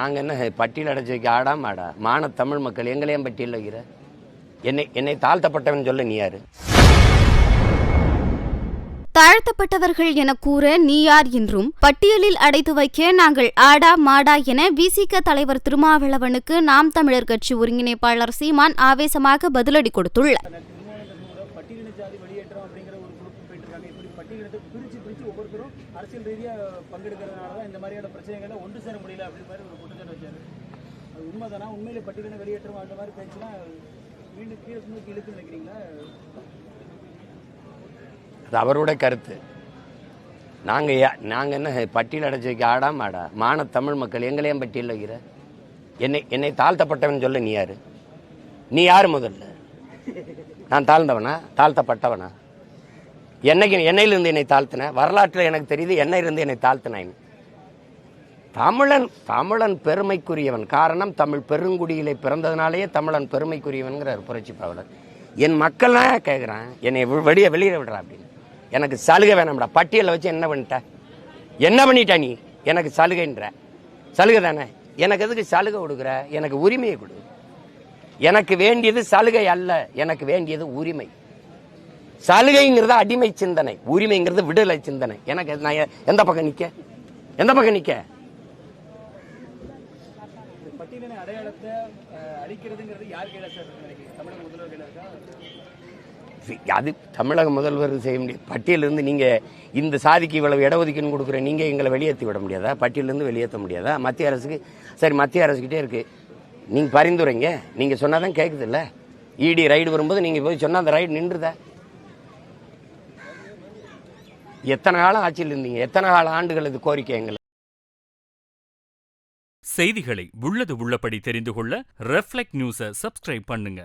நாங்கள் என்ன பட்டியல் அடைச்சி வைக்க ஆடா மாடா? மான தமிழ் மக்கள் எங்களையும் பட்டியல் வைக்கிற? என்னை தாழ்த்தப்பட்டவன் சொல்ல நீ யாரு? தாழ்த்தப்பட்டவர்கள் என கூற நீ யார் என்றும் பட்டியலில் அடைத்து வைக்க நாங்கள் ஆடா மாடா என விசிக தலைவர் திருமாவளவனுக்கு நாம் தமிழர் கட்சி ஒருங்கிணைப்பாளர் சீமான் ஆவேசமாக பதிலடி கொடுத்துள்ளார். அரசியல் ரீதியாக பங்கெடுக்கிறதுனால தான் இந்த மாதிரியான பிரச்சனைகளை ஒன்று சேர முடியல அப்படின்ற மாதிரி ஒரு குற்றச்சாட்டு வச்சாரு. அது உண்மைதானா? உண்மையிலே பட்டியலினை வெளியேற்றணும் அந்த மாதிரி பேச்சுனா மீண்டும் கீழே நோக்கி இழுக்குன்னு நினைக்கிறீங்களா? அது அவருடைய கருத்து. நாங்கள் என்ன பட்டியல் அடைச்சி வைக்க ஆடா மாடா? மான தமிழ் மக்கள் எங்களையும் பட்டியல் வைக்கிற? என்னை தாழ்த்தப்பட்டவன் சொல்ல நீ யாரு? நீ யாரு முதல்ல? நான் தாழ்ந்தவனா தாழ்த்தப்பட்டவனா? என்னையிலிருந்து என்னை தாழ்த்தின? வரலாற்றில் எனக்கு தெரியுது என்னையிலிருந்து என்னை தாழ்த்தினேன். தமிழன் பெருமைக்குரியவன். காரணம், தமிழ் பெருங்குடியிலே பிறந்ததுனாலேயே தமிழன் பெருமைக்குரியவன்கிறார் புரட்சி பாவலர். என் மக்கள்லாம் கேட்குறான், என்னை வெளியே விடுறா அப்படின்னு. எனக்கு சலுகை வேணாம்டா. பட்டியலை வச்சு என்ன பண்ணிட்டா நீ? எனக்கு சலுகைன்ற சலுகை தானே. எனக்கு எதுக்கு சலுகை கொடுக்குற? எனக்கு உரிமையை கொடு. எனக்கு வேண்டியது சலுகை அல்ல, எனக்கு வேண்டியது உரிமை. சலுகைங்கிறது அடிமை சிந்தனை, உரிமைங்கிறது விடுதலை சிந்தனை. எனக்கு நான் எந்த பக்கம் நிக்க? பட்டியலின் அடையாளத்தை அழிக்கிறதுங்கிறது யார் கையில சார்? தமிழக முதல்வர் கையில இருக்கா? அது தமிழக முதல்வர் செய்ய முடியும். பட்டியலிருந்து நீங்க இந்த சாதிக்கு இவ்வளவு இடஒதுக்கீடு கொடுக்குற நீங்க எங்களை வெளியேற்றி விட முடியாதா? பட்டியலிருந்து வெளியேற்ற முடியாதா? மத்திய அரசுக்கு சரி, மத்திய அரசுக்கிட்டே இருக்கு, நீங்க பரிந்துரைங்க. நீங்க சொன்னாதான் கேட்குது இல்ல? இடி ரைடு வரும்போது நீங்க போய் சொன்னா அந்த ரைடு நின்றுதா? எத்தனை காலம் ஆட்சியில் இருந்தீங்க? எத்தனை கால ஆண்டுகள் இது கோரிக்கை எங்களை? செய்திகளை உள்ளது உள்ளபடி தெரிந்து கொள்ள ரெஃப்ளெக்ட் நியூஸை சப்ஸ்கிரைப் பண்ணுங்க.